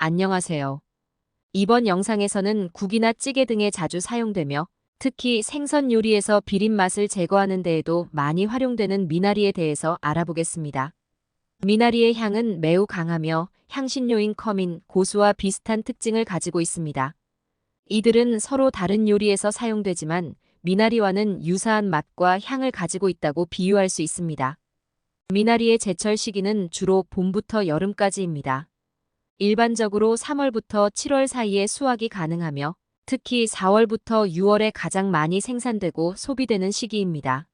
안녕하세요. 이번 영상에서는 국이나 찌개 등에 자주 사용되며 특히 생선 요리에서 비린 맛을 제거하는 데에도 많이 활용되는 미나리에 대해서 알아보겠습니다. 미나리의 향은 매우 강하며 향신료인 커민, 고수와 비슷한 특징을 가지고 있습니다. 이들은 서로 다른 요리에서 사용되지만 미나리와는 유사한 맛과 향을 가지고 있다고 비유할 수 있습니다. 미나리의 제철 시기는 주로 봄부터 여름까지입니다. 일반적으로 3월부터 7월 사이에 수확이 가능하며 특히 4월부터 6월에 가장 많이 생산되고 소비되는 시기입니다.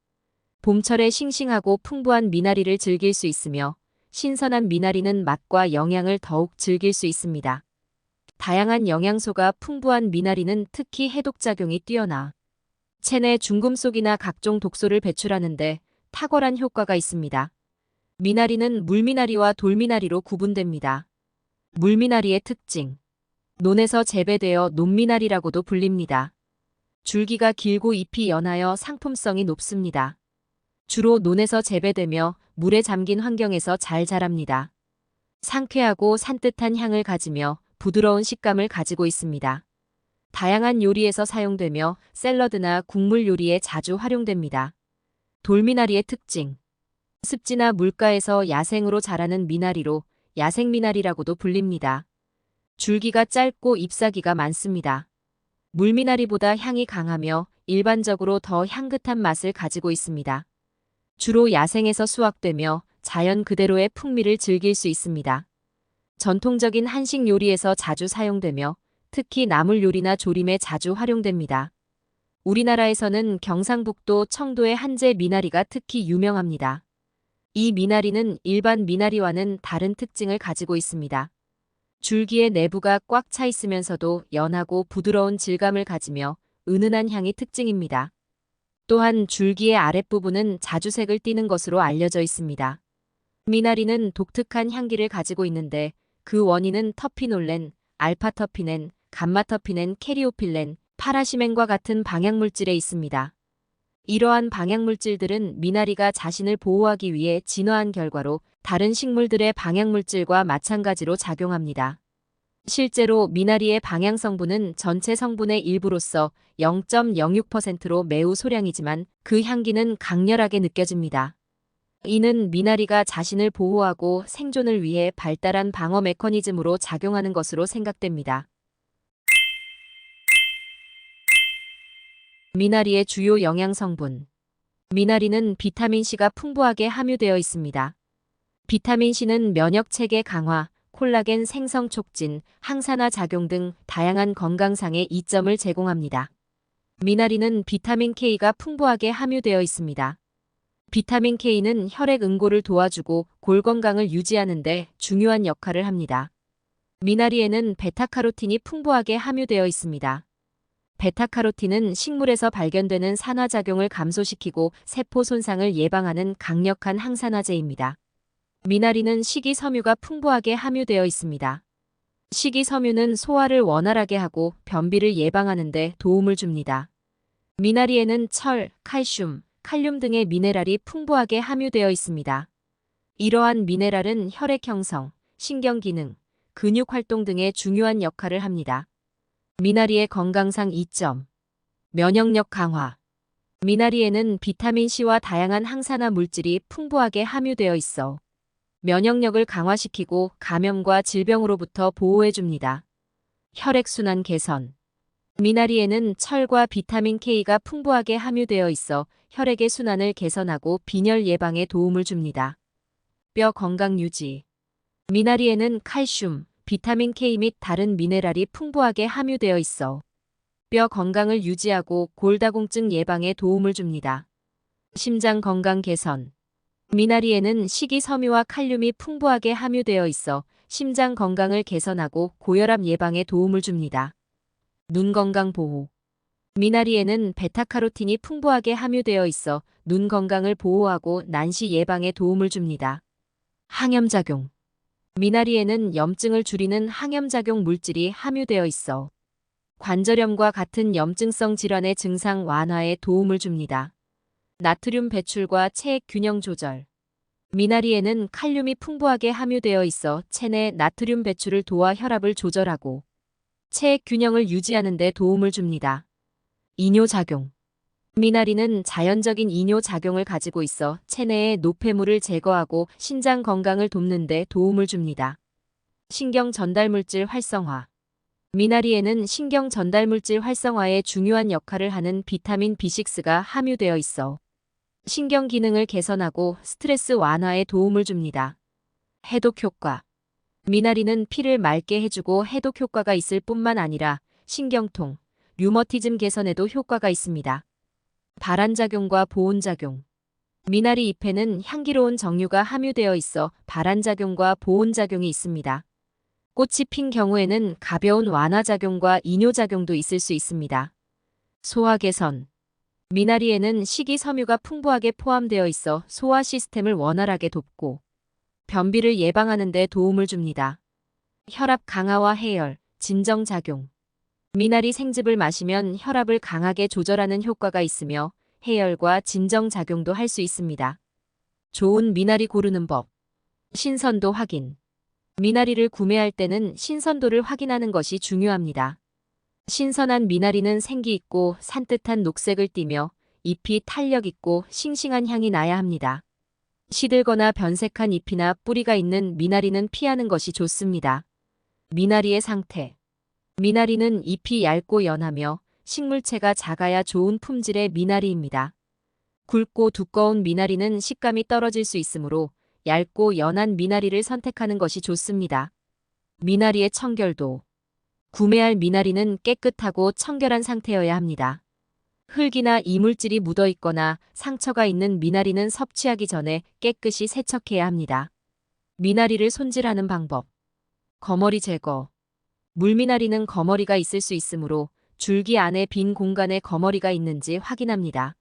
봄철에 싱싱하고 풍부한 미나리를 즐길 수 있으며 신선한 미나리는 맛과 영양을 더욱 즐길 수 있습니다. 다양한 영양소가 풍부한 미나리는 특히 해독작용이 뛰어나 체내 중금속이나 각종 독소를 배출하는데 탁월한 효과가 있습니다. 미나리는 물미나리와 돌미나리로 구분됩니다. 물미나리의 특징. 논에서 재배되어 논미나리라고도 불립니다. 줄기가 길고 잎이 연하여 상품성이 높습니다. 주로 논에서 재배되며 물에 잠긴 환경에서 잘 자랍니다. 상쾌하고 산뜻한 향을 가지며 부드러운 식감을 가지고 있습니다. 다양한 요리에서 사용되며 샐러드나 국물 요리에 자주 활용됩니다. 돌미나리의 특징. 습지나 물가에서 야생으로 자라는 미나리로 야생미나리라고도 불립니다. 줄기가 짧고 잎사귀가 많습니다. 물미나리보다 향이 강하며 일반적으로 더 향긋한 맛을 가지고 있습니다. 주로 야생에서 수확되며 자연 그대로의 풍미를 즐길 수 있습니다. 전통적인 한식 요리에서 자주 사용되며 특히 나물 요리나 조림에 자주 활용됩니다. 우리나라에서는 경상북도 청도의 한제 미나리가 특히 유명합니다. 이 미나리는 일반 미나리와는 다른 특징을 가지고 있습니다. 줄기의 내부가 꽉 차 있으면서도 연하고 부드러운 질감을 가지며 은은한 향이 특징입니다. 또한 줄기의 아랫부분은 자주색을 띠는 것으로 알려져 있습니다. 미나리는 독특한 향기를 가지고 있는데 그 원인은 터피놀렌, 알파터피넨, 감마터피넨, 캐리오필렌, 파라시멘과 같은 방향물질에 있습니다. 이러한 방향물질들은 미나리가 자신을 보호하기 위해 진화한 결과로 다른 식물들의 방향물질과 마찬가지로 작용합니다. 실제로 미나리의 방향 성분은 전체 성분의 일부로서 0.06%로 매우 소량이지만 그 향기는 강렬하게 느껴집니다. 이는 미나리가 자신을 보호하고 생존을 위해 발달한 방어 메커니즘으로 작용하는 것으로 생각됩니다. 미나리의 주요 영양 성분. 미나리는 비타민C가 풍부하게 함유되어 있습니다. 비타민C는 면역 체계 강화, 콜라겐 생성 촉진, 항산화 작용 등 다양한 건강상의 이점을 제공합니다. 미나리는 비타민 K가 풍부하게 함유되어 있습니다. 비타민 K는 혈액 응고를 도와주고 골 건강을 유지하는 데 중요한 역할을 합니다. 미나리에는 베타카로틴이 풍부하게 함유되어 있습니다. 베타카로틴은 식물에서 발견되는 산화작용을 감소시키고 세포 손상을 예방하는 강력한 항산화제입니다. 미나리는 식이섬유가 풍부하게 함유되어 있습니다. 식이섬유는 소화를 원활하게 하고 변비를 예방하는 데 도움을 줍니다. 미나리에는 철, 칼슘, 칼륨 등의 미네랄이 풍부하게 함유되어 있습니다. 이러한 미네랄은 혈액 형성, 신경 기능, 근육 활동 등의 중요한 역할을 합니다. 미나리의 건강상 이점. 면역력 강화. 미나리에는 비타민C와 다양한 항산화 물질이 풍부하게 함유되어 있어 면역력을 강화시키고 감염과 질병으로부터 보호해줍니다. 혈액순환 개선. 미나리에는 철과 비타민 K가 풍부하게 함유되어 있어 혈액의 순환을 개선하고 빈혈 예방에 도움을 줍니다. 뼈 건강 유지. 미나리에는 칼슘, 비타민 K 및 다른 미네랄이 풍부하게 함유되어 있어 뼈 건강을 유지하고 골다공증 예방에 도움을 줍니다. 심장 건강 개선. 미나리에는 식이섬유와 칼륨이 풍부하게 함유되어 있어 심장 건강을 개선하고 고혈압 예방에 도움을 줍니다. 눈 건강 보호. 미나리에는 베타카로틴이 풍부하게 함유되어 있어 눈 건강을 보호하고 난시 예방에 도움을 줍니다. 항염작용. 미나리에는 염증을 줄이는 항염작용 물질이 함유되어 있어 관절염과 같은 염증성 질환의 증상 완화에 도움을 줍니다. 나트륨 배출과 체액 균형 조절. 미나리에는 칼륨이 풍부하게 함유되어 있어 체내 나트륨 배출을 도와 혈압을 조절하고 체액 균형을 유지하는 데 도움을 줍니다. 이뇨작용. 미나리는 자연적인 이뇨작용을 가지고 있어 체내의 노폐물을 제거하고 신장 건강을 돕는 데 도움을 줍니다. 신경 전달물질 활성화. 미나리에는 신경 전달물질 활성화에 중요한 역할을 하는 비타민 B6가 함유되어 있어 신경 기능을 개선하고 스트레스 완화에 도움을 줍니다. 해독 효과. 미나리는 피를 맑게 해주고 해독 효과가 있을 뿐만 아니라 신경통, 류머티즘 개선에도 효과가 있습니다. 발한작용과 보온작용. 미나리 잎에는 향기로운 정류가 함유되어 있어 발한작용과 보온작용이 있습니다. 꽃이 핀 경우에는 가벼운 완화작용과 이뇨작용도 있을 수 있습니다. 소화 개선. 미나리에는 식이섬유가 풍부하게 포함되어 있어 소화 시스템을 원활하게 돕고 변비를 예방하는 데 도움을 줍니다. 혈압 강화와 해열, 진정작용. 미나리 생즙을 마시면 혈압을 강하게 조절하는 효과가 있으며 해열과 진정작용도 할 수 있습니다. 좋은 미나리 고르는 법. 신선도 확인. 미나리를 구매할 때는 신선도를 확인하는 것이 중요합니다. 신선한 미나리는 생기 있고 산뜻한 녹색을 띠며 잎이 탄력 있고 싱싱한 향이 나야 합니다. 시들거나 변색한 잎이나 뿌리가 있는 미나리는 피하는 것이 좋습니다. 미나리의 상태. 미나리는 잎이 얇고 연하며 식물체가 작아야 좋은 품질의 미나리입니다. 굵고 두꺼운 미나리는 식감이 떨어질 수 있으므로 얇고 연한 미나리를 선택하는 것이 좋습니다. 미나리의 청결도. 구매할 미나리는 깨끗하고 청결한 상태여야 합니다. 흙이나 이물질이 묻어 있거나 상처가 있는 미나리는 섭취하기 전에 깨끗이 세척해야 합니다. 미나리를 손질하는 방법. 거머리 제거. 물미나리는 거머리가 있을 수 있으므로 줄기 안에 빈 공간에 거머리가 있는지 확인합니다.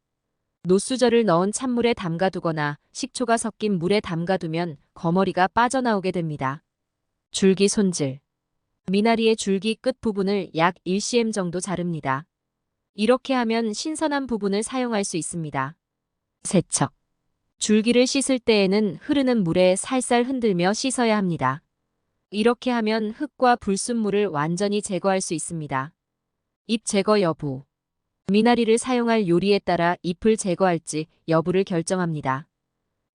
노수저를 넣은 찬물에 담가두거나 식초가 섞인 물에 담가두면 거머리가 빠져나오게 됩니다. 줄기 손질. 미나리의 줄기 끝 부분을 약 1cm 정도 자릅니다. 이렇게 하면 신선한 부분을 사용할 수 있습니다. 세척. 줄기를 씻을 때에는 흐르는 물에 살살 흔들며 씻어야 합니다. 이렇게 하면 흙과 불순물을 완전히 제거할 수 있습니다. 잎 제거 여부. 미나리를 사용할 요리에 따라 잎을 제거할지 여부를 결정합니다.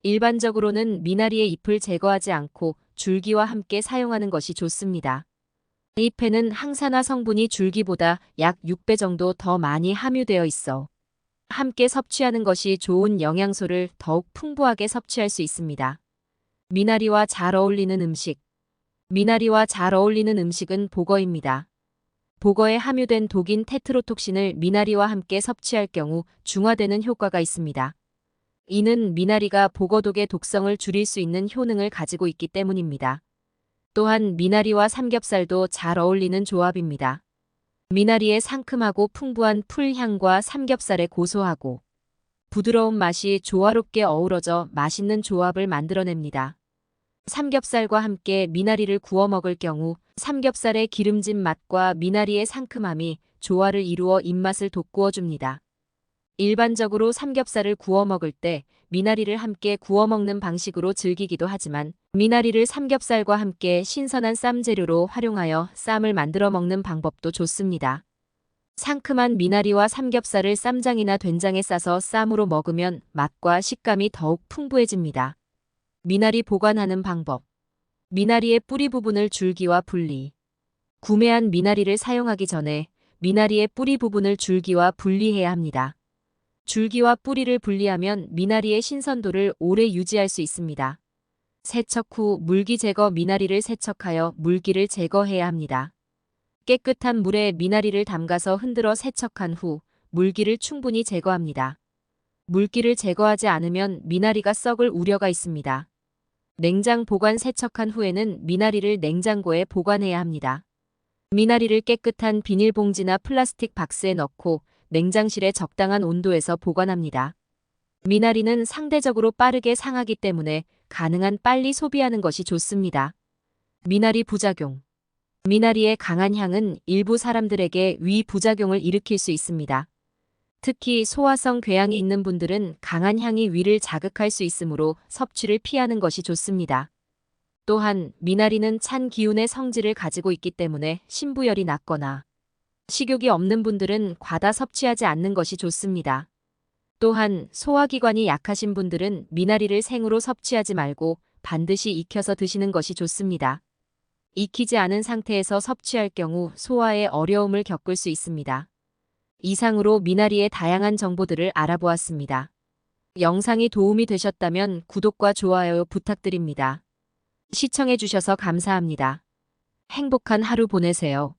일반적으로는 미나리의 잎을 제거하지 않고 줄기와 함께 사용하는 것이 좋습니다. 잎에는 항산화 성분이 줄기보다 약 6배 정도 더 많이 함유되어 있어 함께 섭취하는 것이 좋은 영양소를 더욱 풍부하게 섭취할 수 있습니다. 미나리와 잘 어울리는 음식. 미나리와 잘 어울리는 음식은 보거입니다. 보거에 함유된 독인 테트로톡신을 미나리와 함께 섭취할 경우 중화되는 효과가 있습니다. 이는 미나리가 보거독의 독성을 줄일 수 있는 효능을 가지고 있기 때문입니다. 또한 미나리와 삼겹살도 잘 어울리는 조합입니다. 미나리의 상큼하고 풍부한 풀향과 삼겹살의 고소하고 부드러운 맛이 조화롭게 어우러져 맛있는 조합을 만들어냅니다. 삼겹살과 함께 미나리를 구워 먹을 경우 삼겹살의 기름진 맛과 미나리의 상큼함이 조화를 이루어 입맛을 돋구어줍니다. 일반적으로 삼겹살을 구워 먹을 때 미나리를 함께 구워 먹는 방식으로 즐기기도 하지만 미나리를 삼겹살과 함께 신선한 쌈 재료로 활용하여 쌈을 만들어 먹는 방법도 좋습니다. 상큼한 미나리와 삼겹살을 쌈장이나 된장에 싸서 쌈으로 먹으면 맛과 식감이 더욱 풍부해집니다. 미나리 보관하는 방법. 미나리의 뿌리 부분을 줄기와 분리. 구매한 미나리를 사용하기 전에 미나리의 뿌리 부분을 줄기와 분리해야 합니다. 줄기와 뿌리를 분리하면 미나리의 신선도를 오래 유지할 수 있습니다. 세척 후 물기 제거. 미나리를 세척하여 물기를 제거해야 합니다. 깨끗한 물에 미나리를 담가서 흔들어 세척한 후 물기를 충분히 제거합니다. 물기를 제거하지 않으면 미나리가 썩을 우려가 있습니다. 냉장 보관. 세척한 후에는 미나리를 냉장고에 보관해야 합니다. 미나리를 깨끗한 비닐봉지나 플라스틱 박스에 넣고 냉장실에 적당한 온도에서 보관합니다. 미나리는 상대적으로 빠르게 상하기 때문에 가능한 빨리 소비하는 것이 좋습니다. 미나리 부작용. 미나리의 강한 향은 일부 사람들에게 위 부작용을 일으킬 수 있습니다. 특히 소화성 궤양이 있는 분들은 강한 향이 위를 자극할 수 있으므로 섭취를 피하는 것이 좋습니다. 또한 미나리는 찬 기운의 성질을 가지고 있기 때문에 신부열이 낮거나 식욕이 없는 분들은 과다 섭취하지 않는 것이 좋습니다. 또한 소화기관이 약하신 분들은 미나리를 생으로 섭취하지 말고 반드시 익혀서 드시는 것이 좋습니다. 익히지 않은 상태에서 섭취할 경우 소화에 어려움을 겪을 수 있습니다. 이상으로 미나리의 다양한 정보들을 알아보았습니다. 영상이 도움이 되셨다면 구독과 좋아요 부탁드립니다. 시청해주셔서 감사합니다. 행복한 하루 보내세요.